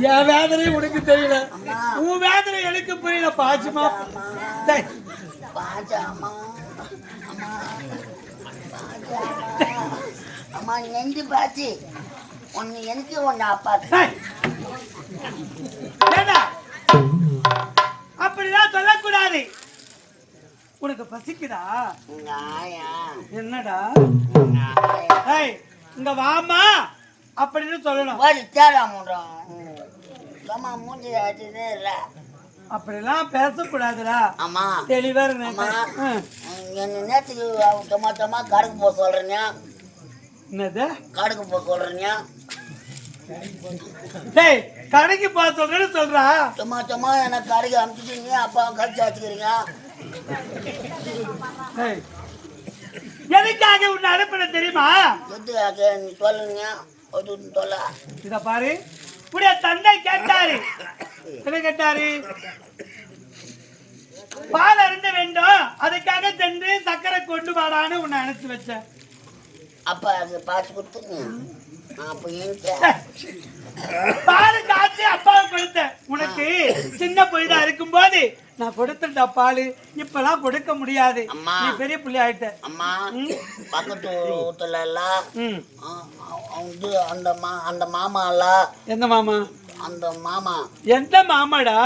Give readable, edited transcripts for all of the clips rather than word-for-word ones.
என் வேதனை உனக்கு தெரியல, உன் வேதனை எனக்கு புரியல. பாச்சுமா அம்மா நெஞ்சு பாச்சு ஒன்னு எனக்கு ஒன்னு அப்பா. அப்படிதான் சொல்லக்கூடாது. உனக்கு பசிக்குதா? என்னடா இங்க வாமா அப்படின்னு சொல்லணும். அப்படிலாம் பேசக்கூடாதுடா. ஆமா தெளிவா என்ன நேரத்துக்கு டொமாட்டோமா கடைக்கு போக சொல்றீங்க? என்னது கடைக்கு போக சொல்றீங்க? கடைக்கு போக சொல்றேன்னு சொல்றா. டொமாட்டோமா எனக்கு கடைக்கு அனுப்பிச்சிட்டீங்க, அப்பா கடிச்சு வச்சுக்கிறீங்க. எதுக்காக உன்னை அனுப்பின தெரியுமா? எதுக்காக நீ சொல்லுங்க. இத பாரு, உடைய தந்தை கேட்டாரு. என்ன கேட்டாரு? பால் அருந்த வேண்டும், அதுக்காக சென்று சக்கரை கொண்டு வாடான்னு உன்னை அனுப்பி வச்சேன். அப்ப அது பாத்து கொடுத்துங்க. பால் காய்ச்சி அப்பாவுக்கு கொடுத்தேன். உனக்கு சின்ன பொழுதா இருக்கும் போது நான் கொடுத்துட்டா பால், இப்பெல்லாம் கொடுக்க முடியாது. நீ பெரிய புள்ளி ஆயிட்ட. அம்மா பக்கத்து ஊத்துல எல்லாம் அந்த மாமா இல்ல. எந்த மாமா? அந்த மாமா. எந்த மாமாடா?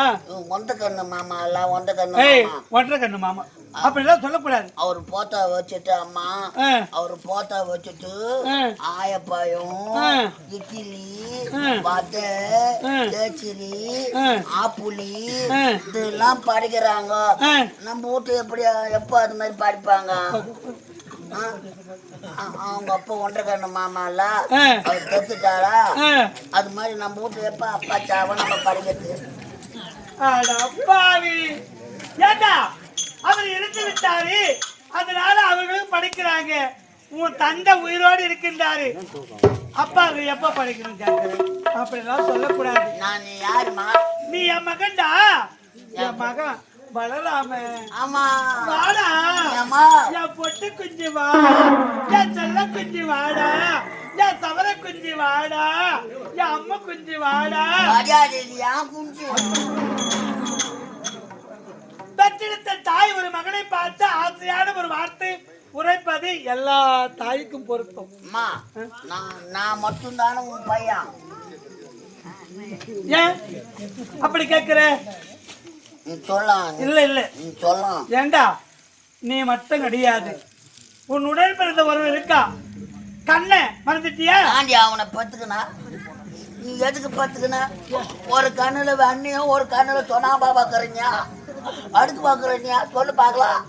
ஒன்ற கண்ணு மாமா இல்ல. ஒன்ற கண்ணு மாமா அப்படிலாம் சொல்லக்கூடாது. அவரு போத்தா வச்சுட்டு அம்மா, அவரு போத்தா வச்சுட்டு ஆயப்பாயும் இட்லி வடை கேச்சரி ஆப்புளி இதெல்லாம் படிக்கிறாங்க. நம்ம வீட்டு எப்படி எப்போ அது மாதிரி படிப்பாங்க? அவங்க அப்பா ஒன்றரை கண்ணு மாமால அவர் கத்துட்டாரா? அது மாதிரி நம்ம வீட்டு எப்ப அப்பா சாவ நம்ம படிக்கிறது. அவர் இருந்து விட்டாரு, அதனால அவர்களும் படிக்கிறாங்க. உன் தந்தை உயிரோடு இருக்கின்றாரு, அப்பா எப்ப படிக்கணும் கேட்கிறேன். அப்படிலாம் சொல்லக்கூடாது. நான் யாருமா? நீ என் மகன்டா, என் மகன் பலராம. ஆமா வாடா என் பொட்டு குஞ்சு வா, என் செல்ல குஞ்சு வாடா, என் சவர குஞ்சு வாடா, என் அம்மா குஞ்சு வாடா. குஞ்சு பெற்றெடுத்த தாய் ஒரு மகனை பார்த்து ஆசையான ஒரு வார்த்தை உரைப்பது எல்லா தாய்க்கும் பொருத்தம். நான் மட்டும்தானே உன் பையன். ஏன் அப்படி கேக்குற? சொல்லலாம். இல்ல இல்ல சொல்லலாம். ஏண்டா நீ மட்டும் கிடையாது, உன் உடல் பிறந்த ஒருவர் இருக்கா. கண்ணை மறந்துட்டியா? அவனை பத்துக்கனா? நீ எதுக்கு பத்துக்கனா? ஒரு கண்ணுல அண்ணியும் ஒரு கண்ணுல சொன்னாபா பாக்குறீங்க, அடுத்து பாக்குறீங்க. சொல்லு பாக்கலாம்.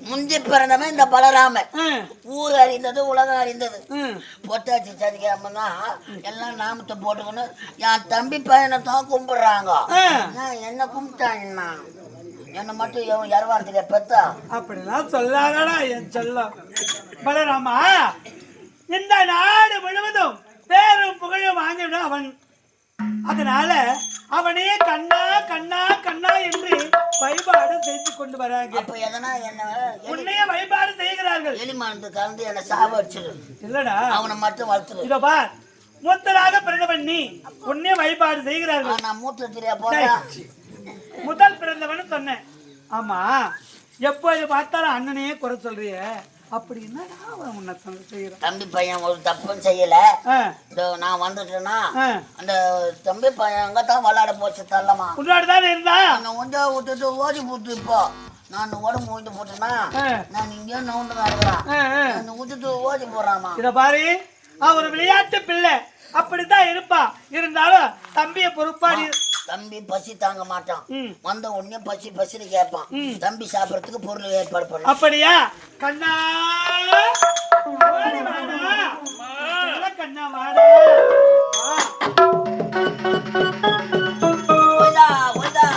முந்தி பிறந்தவன் இந்த பலராம. ஊர் அறிந்தது உலகம் அறிந்தது. பொட்டாச்சி சதிக்காமன்னா எல்லாம் நாமத்தை போட்டுக்கணும். என் தம்பி பையனை தான் கும்பிடுறாங்க. என்ன கும்பிட்டாங்கன்னா என்ன மட்டும் யாரவாரத்துக்கு பெத்தா? அப்படிலாம் சொல்லாதடா என் செல்லம் பலராமா. இந்த நாடு முழுவதும் பேரும் புகழும் வாங்கிடும் அவன். அதனால அவனே கண்ணா கண்ணா கண்ணா என்று வழிபாடு செய்து கொண்டு வராங்க. அப்ப எதனா என்ன உன்னையே வழிபாடு செய்கிறார்கள். எலிமானது கலந்து என்ன சாவடிச்சிரு. இல்லடா அவனை மட்டும் வளர்த்துரு. இதோ பார், மூத்தராக பிறந்தவன் நீ, உன்னையே வழிபாடு செய்கிறார்கள். நான் மூத்த தெரியா போறேன். முதல் பிறந்தவன் சொன்னேன். ஆமா, எப்போது பார்த்தாலும் அண்ணனையே குறை சொல்றிய, அப்படின்னா உன்னை செய்யறேன். தம்பி பையன் ஒரு தப்புன்னு செய்யல. நான் வந்துட்டேன்னா அந்த தம்பி பையன் அங்கதான் விளையாட போச்சு. தள்ளமா முன்னாடிதான் இருந்தா கொஞ்சம் விட்டுட்டு ஓடி போட்டு. இப்போ நான் உடம்பு ஓய்ந்து போட்டேன்னா நான் இங்கே நவுண்டு இருக்கிறேன். விட்டுட்டு ஓடி போறாமா. இத பாரு, அவர் விளையாட்டு பிள்ளை அப்படித்தான் இருப்பா. இருந்தாலும் தம்பிய பொறுப்பாடி தம்பி பசி தாங்க மாட்டான். ம். வந்த உடனே பசின்னு கேட்பான். ம். தம்பி சாப்பிடறதுக்கு பொருள் ஏற்பாடு பண்ண. அப்படியா கண்ணா ஓடி வாடா. நல்ல கண்ணா வாடா. ஒய்தா, ஒய்தா.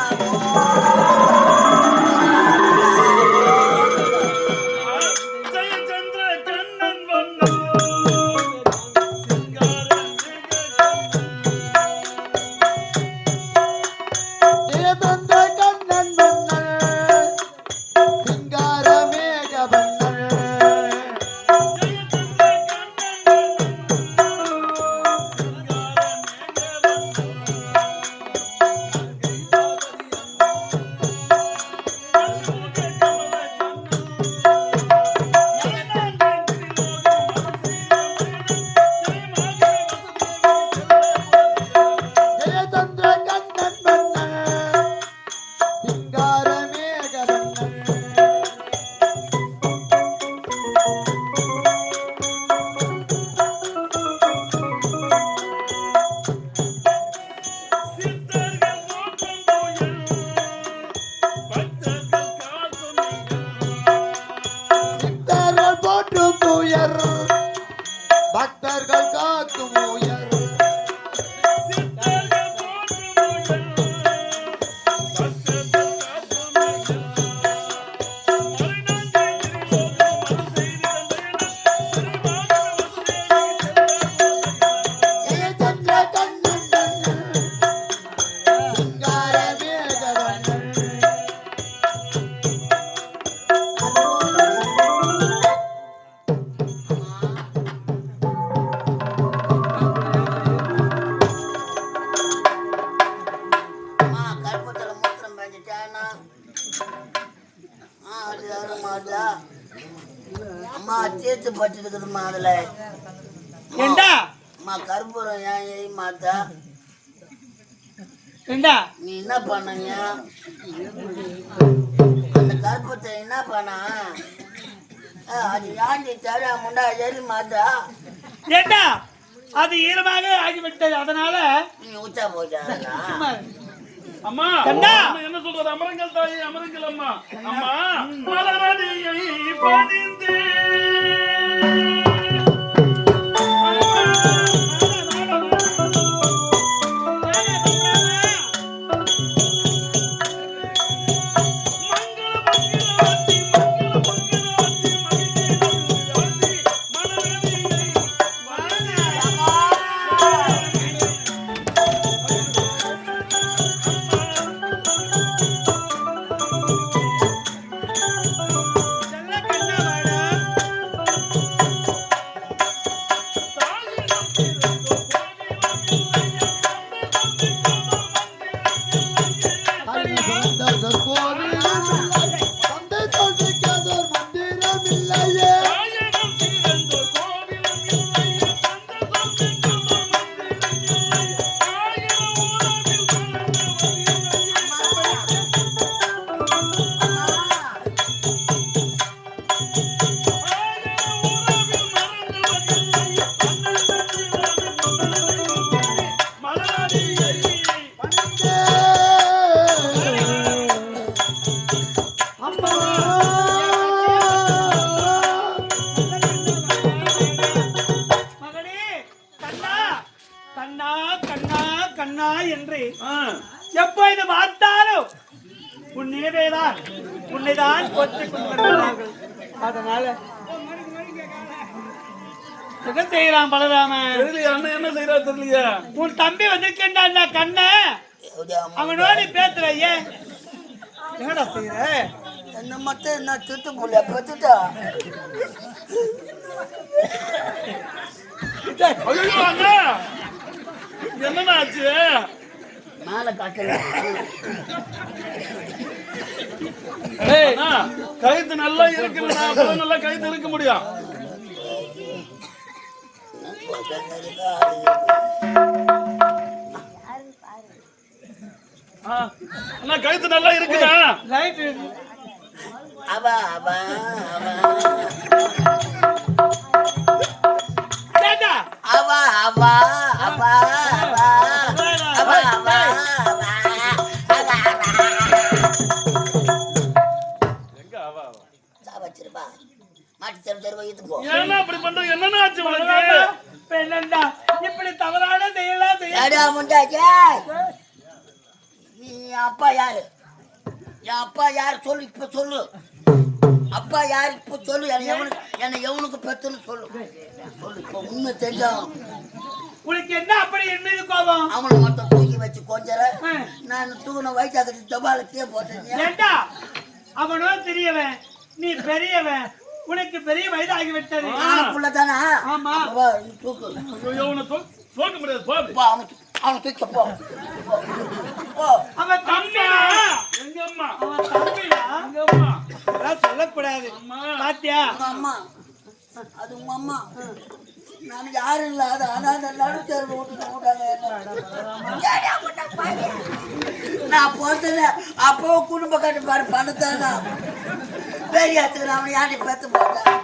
பக்தர்கள் காக்கும் உயர் அம்மா தீர்த்து பட்டு இருக்குதுமா. அதுல ஏண்டா அம்மா கற்பூரம் ஏன் எரி மாத்தா ஏண்டா நீ என்ன பண்ணீங்க? அந்த கற்பூரத்தை என்ன பண்ண? அது ஏன்டி தர முண்டா எரி மாத்தா? ஏண்டா அது ஈரமாக ஆகிவிட்டது, அதனால நீ உச்சா போச்சா? அம்மா கண்டா என்ன சொல்றது? அமரங்கள் தாயே, அமரங்கள் அம்மா. அம்மா மலரடியை பணிந்து கண்ணா என்று எப்போது பார்த்தாலும் உன் நினைவேதான் உன்னைதான் கொத்திக் கொண்டிருக்கிறார்கள். அதனால என்ன செய்யறான் பலராமன்? அண்ணன் என்ன செய்யறா தெரியலையா? உன் தம்பி வந்திருக்கேன்டா கண்ண அவனோட பேசுற. ஏன் என்னடா செய்யற? என்ன மட்டும் என்ன திட்டு புள்ள பத்துட்டா? ஐயோ அண்ணா என்னண்ணா ஆச்சு? மேல காட்டல. கழுத்து நல்லா இருக்குல்ல, அப்பதான் நல்லா கழுத்து இருக்க முடியும். அண்ணா கழுத்து நல்லா இருக்குதா? ரைட். அவா அவா அவா அவா அவா அவா அவா அவா அவா மாட்டி தெரு வயிற்று போ. ஏன்னா அப்படி பண்ற என்னன்னு ஆச்சு உனக்கு? இப்ப என்னண்டா இப்படி தவறான செய்யலாம் செய்ய ஏடா முண்டாச்சே, நீ அப்பா யாரு? என் அப்பா யாரு சொல்லு, இப்ப சொல்லு. அப்பா யாரு இப்ப சொல்லு. என்னை எவனுக்கு பெத்துன்னு சொல்லு. சொல்லு இப்ப உண்மை தெரிஞ்சாலும். உனக்கு என்ன அப்படி என்ன கோபம்? அவனை மட்டும் தூக்கி வச்சு கொஞ்சற நான் தூக்கின வயிற்றாக்கி தபாலத்தையே போட்டேன். ஏண்டா அவனோ சிறியவன், நீ பெரியவன், உனக்கு பெரிய வயது ஆகிவிட்டது. புள்ளதானா? ஆமா. தூக்கு. ஐயோ உன்னை தூக்க முடியாது போ. அவனை தூக்க போ. அவன் தம்பியா? எங்க அம்மா? அவன் தம்பியா? எங்க அம்மா? அதெல்லாம் சொல்லக்கூடாது. பாத்தியா? உங்க அம்மா, அது உங்க அம்மா. நான் யாரும் இல்ல, அது அனாதை நடுத்தேர்வு நான் போட்டத அப்போ குடும்ப கட்டுப்பாடு பண்ணத்தானா பெரிய அவனை யாரை பார்த்து போட்டேன்.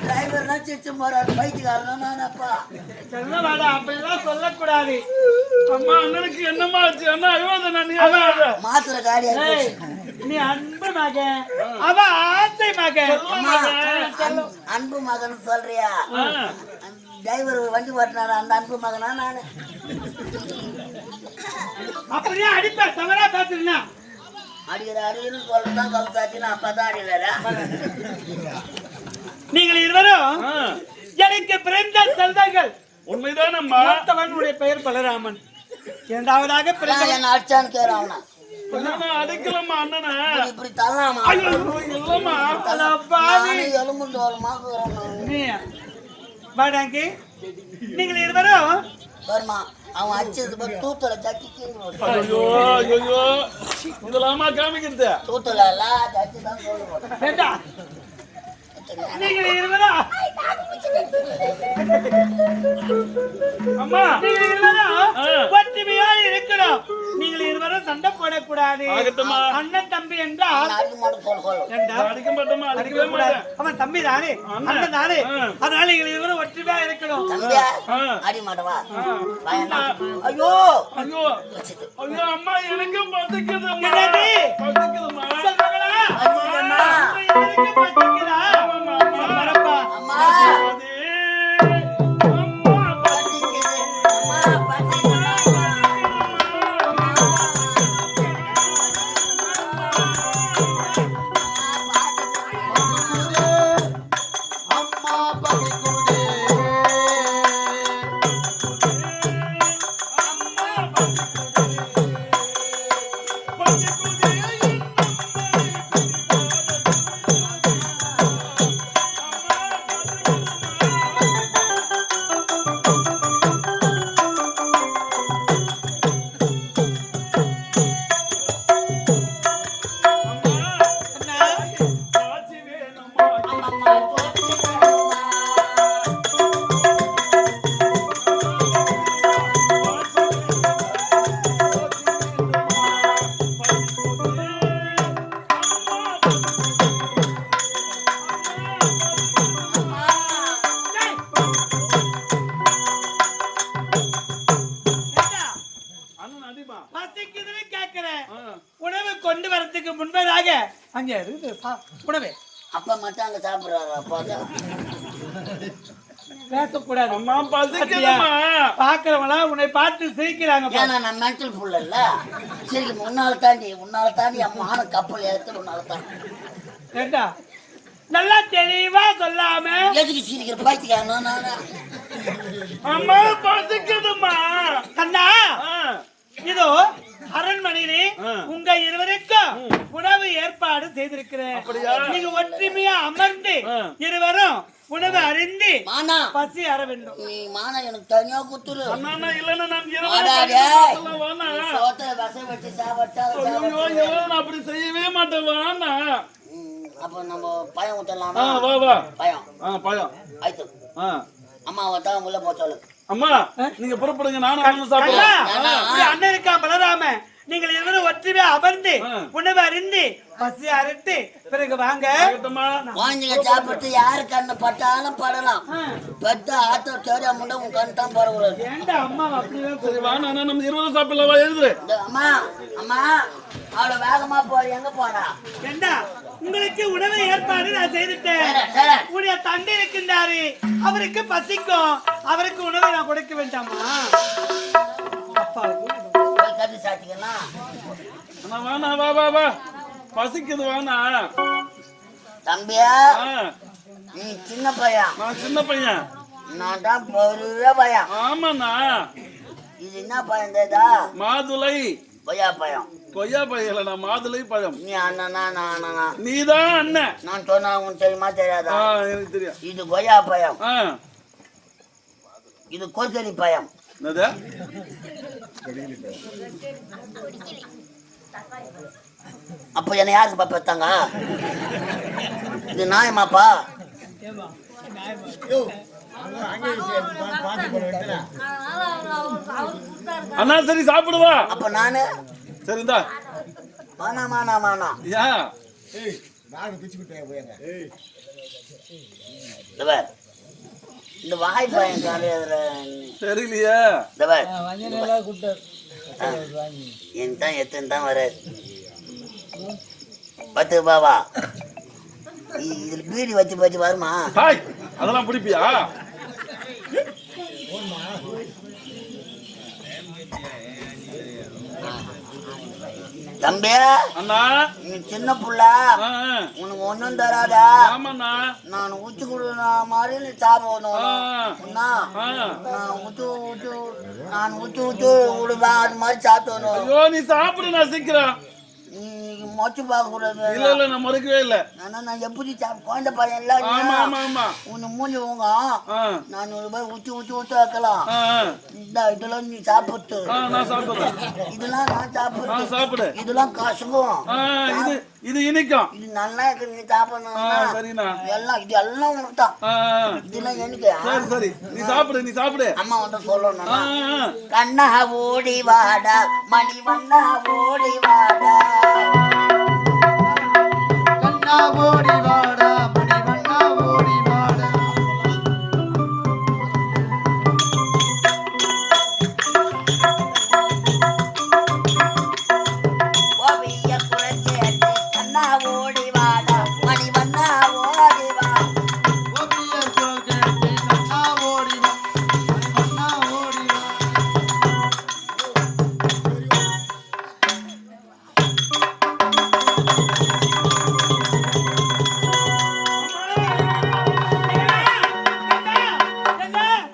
டிரைவர் சிரிச்சு போறாரு பைக்குக்காரன். நானப்பா சொல்லவாடா, அப்படிலாம் சொல்லக்கூடாது. அம்மா அண்ணனுக்கு என்னம்மா ஆச்சு? அண்ணா அழுவாத, நீ மாத்திர காரியா நீ அன்பு மகன், அவ ஆசை மகன். அன்பு மகன் சொல்றியா? டிரைவர் வண்டி ஓட்டினாரு அந்த அன்பு மகனா நானு? அப்படியே அடிப்ப தவறா பாத்துருந்தா அடிக்கிற அடின்னு சொல்லதான் கவுத்தாச்சு. நான் அப்பதான் அடிக்கிறேன். நீங்கள் இருவரும் எனக்கு பிறந்த செல்வங்கள். உண்மைதான் அம்மா. மூத்தவனுடைய பெயர் பலராமன். இரண்டாவதாக பிறந்த என்ன அடிச்சான்னு கேரு அவனா. அடிக்கலாமா அண்ணனா? இப்படி தரலாமா? இல்லம்மா எலும்பு தோலமா பாடாங்கி. நீங்கள் இருவரும் வருமா அவன் அடிச்சது தூத்தல தட்டி ஐயோ ஐயோ இதெல்லாமா காமிக்கிறது? தூத்தல தட்டி தான் சொல்லுவோம். நீங்கள் இருவரும் அம்மா நீங்கள் இருவரும் ஒற்றுமையாக இருக்கணும். நீங்கள் இருவரும் சண்டை போடக்கூடாது. அண்ணன் தம்பி என்றால் அடிக்க மாட்டேன் சொல்ல அடிக்க மாட்டோமா? அடிக்கவே கூடாது. அவன் தம்பி தானே, அண்ணன் தானே. அதனால நீங்கள் இருவரும் ஒற்றுமையா இருக்கணும். தம்பியா அடி மாட்டவா? ஐயோ ஐயோ ஐயோ அம்மா எனக்கும் பத்துக்குதும்மா. என்னது? பத்துக்குதும்மா. சொல்லுங்களா? எனக்கு பசிக்குதா? வரப்பா. அம்மா பசிக்குதுன்னு கேட்கிறேன். உணவு கொண்டு வரதுக்கு முன்பதாக அங்கே உணவு அப்பா மட்டும் அங்க சாப்பிடுறாரு. அப்பா பேசக்கூடாது. அம்மா பசிக்குதும்மா. பாக்குறவங்களா உன்னை பார்த்து சிரிக்கிறாங்க. ஏன்னா நான் மென்டல் புள்ள இல்ல. சரி உன்னால தாண்டி என் மான கப்பல் ஏத்து உன்னால தாண்டி. ஏண்டா நல்லா தெளிவா சொல்லாம எதுக்கு சிரிக்கிற பாய்ச்சிக்கான? அம்மா பசிக்குதும்மா. கண்ணா இதோ அரண்மனையிலே உங்க இருவருக்கும் உணவு ஏற்பாடு செய்திருக்கிறேன். நீங்க ஒற்றுமையா அமர்ந்து இருவரும் உணவு அறிந்து பசி அற வேண்டும். நீ மான எனக்கு தனியா குத்துரு. அண்ணா இல்லன்னா நான் வசை வச்சு சாப்பிட்டா அப்படி செய்யவே மாட்டேன். வாண்ணா அப்ப நம்ம பயம் ஊத்தலாமா? வா வா பயம் பயம் ஆயிட்டு அம்மாவை தான் உள்ள போ சொல்லு. அம்மா நீங்க புறப்படுங்க, நானும் சாப்பிடுறேன். அண்ணன் இருக்கா பலராம. நீங்கள் இருவரும் ஒற்றுமையா அமர்ந்து உணவு அறிந்து பசி அறுத்து பிறகு வாங்க. குழந்தைங்க சாப்பிட்டு யாரு கண்ணு பட்டாலும் படலாம். பெத்த ஆத்தோ தேடியா முண்டை உன் கண்ணு தான் பரவாயில்ல. ஏண்டா அம்மா அப்படிதான் சரி வா, நான் நம்ம 20 சாப்பிடலாம். எழுது அம்மா அம்மா அவளை வேகமா போ. எங்க போறா? ஏண்டா உங்களுக்கு உணவு ஏற்பாடு நான் செய்துட்டேன். சரி. உடைய தந்தை இருக்கின்றாரு, அவருக்கு பசிக்கும், அவருக்கு உணவை நான் கொடுக்க வேண்டாமா? அப்பாவுக்கு போய் கட்டி சாத்திக்கலாம். அண்ணா வாண்ணா, வா வா வா, பசிக்குது வாண்ணா. தம்பியா, ஆ, நீ சின்ன பையன், நான் சின்ன பையன். நான் தான் பெரிய பையன். ஆமாண்ணா. இது என்ன பையன் தேதா? மாதுளை கொய்யா பையன். கொய்யா பையன் இல்ல, மாதுளை பழம். நீ அண்ணனா நான் அண்ணனா? நீதான் அண்ணன். நான் சொன்னா உனக்கு தெரியுமா தெரியாதா? எனக்கு தெரியும். இது கொய்யா பழம், ஆ, இது கொய்கறி பழம். என்னது? அப்ப என்ன யாருக்கு பாப்பா எடுத்தாங்க? இது நாயமாப்பா? அண்ணா சரி சாப்பிடுவா. அப்ப நானு சரிந்தா. மானா மானா மானா யா, இந்த வாய் பையன் காலையில தெரியலையே. என் தான் எத்தனை தான் வராது. 10 ரூபாவா? இதுல பீடி வச்சு வச்சு வருமா? ஹாய், அதெல்லாம் பிடிப்பியா? தம்பியா, அண்ணா. நீ சின்ன புள்ள, ஆ, உனக்கு ஒண்ணும் தராதா? ஆமாண்ணா. நான் ஊத்தி கொடுன மாதிரி நீ சாப்பிடணும். ஆ. நான் ஊத்து விடுவேன், அது மாதிரி சாப்பிடணும். ஐயோ, நீ சாப்பிடு, நான் சீக்கிரம். நீ மொச்சு பார்க்க கூடாது. இல்ல இல்ல, நான் மறுக்கவே இல்ல. ஆனா நான் எப்படி குழந்தை பையன் எல்லாம் ஆமா ஆமா ஆமா. உன்னை மூஞ்சி உங்க ஆ, 400 ரூபாய் ஊத்தி வைக்கலாம். ஆ, இதெல்லாம் நீ சாப்பிட்டு, ஆ, நான் சாப்பிடுறேன். இதெல்லாம் நான் ஆ, சாப்பிட்டு, சாப்பிடு. இதெல்லாம் காசுக்கும். ஆ, இது இனிக்கும். இது நல்லா இருக்கு, நீ சாப்பிடணும். ஆ, சரிண்ணா. இது எல்லாம் உனக்கு தான். ஆ, இதெல்லாம் எனக்கு. சரி சரி, நீ சாப்பிடு, நீ சாப்பிடு. அம்மா வந்து சொல்லணும். ஆ, ஆ. கண்ணா ஓடி வாடா, மணி வண்ணா ஓடி வாடா. கண்ணா ஓடி வாடா, மணிவண்ணா ஓடி வாடா. ஓவிய குரல் கேட்டு கண்ணா ஓடி வாடா, மணி வண்ணா ஓடி வா. கோபியர் குரல் கேட்டு கண்ணா ஓடி வா, மணிவண்ணா ஓடி வா.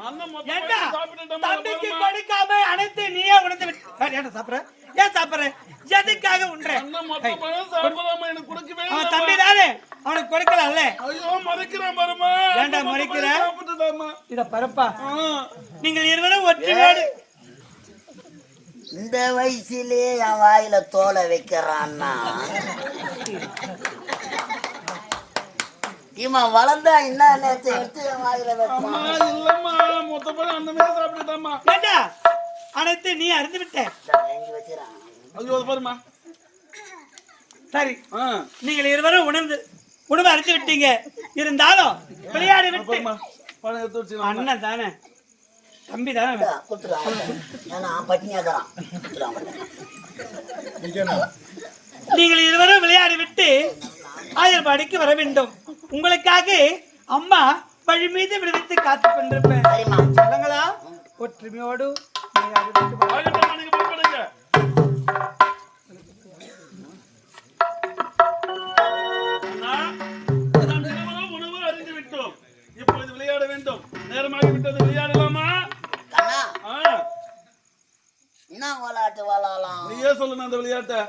அண்ணன் மொத்தமா ஏண்டா, சாப்பிட்டுட்டோமா, தம்பிக்கு பாரும்மா. கொடுக்காம அனைத்து நீயே உணர்ந்து விட்டு ஏன் சாப்பிடுற? ஏன் சாப்பிடுற? எதுக்காக உண்ற? அண்ணன் மொத்தமா சாப்பிடாம எனக்கு கொடுக்கவே அவன் இல்லைம்மா. தம்பி தானே, அவனுக்கு கொடுக்கலாம்ல. ஐயோ, மறைக்கிறேன் பாரும்மா. ஏன்டா மறைக்கிற? சாப்பிட்டுட்டாமா. இத பரப்பா, ஆ, நீங்கள் இருவரும் ஒற்றுமையோடு இந்த வயசுலயே என் வாயில தோலை வைக்கிறான்னா, இவன் வளர்ந்தா என்ன நேரத்தை எடுத்து என் வாயில வைப்பான். அம்மா, இல்லம்மா, மொத்தமா அண்ணமே சாப்பிட்டுட்டாமா. ஏண்டா, அனைத்து நீ அறிந்து விட்ட. எங்க வச்சுறான்? ஐயோ, அது பாரும்மா. சரி, ஆ, நீங்கள் இருவரும் உணவு அறிந்து விட்டீங்க. இருந்தாலும் விளையாடி விட்டு பாரும்மா, பழம் எடுத்து வச்சுக்கலாம். அண்ணன் தானே, தம்பி தானே. கொடுத்துருவான். ஏன்னா பட்டினியா தரான். கொடுத்துருவான். நீங்கள் இருவரும் விளையாடி விட்டு ஆயர்பாடிக்கு வர வேண்டும். உங்களுக்காக அம்மா வழி மீது விடுவித்து காத்துக் கொண்டிருப்பேன். சரிம்மா. சொல்லுங்களா? ஒற்றுமையோடு விளையாடி விட்டு வா. ஆகட்டும், நீங்க புறப்படுங்க. அண்ணா, நாம் இருவரும் உணவு அருந்தி விட்டோம். இப்பொழுது விளையாட வேண்டும். நேரமாகி விட்டது, விளையாடலாமா? கண்ணா, ஆ, என்ன விளையாட்டு விளையாடலாம்? நீயே சொல்லணும் அந்த விளையாட்டை.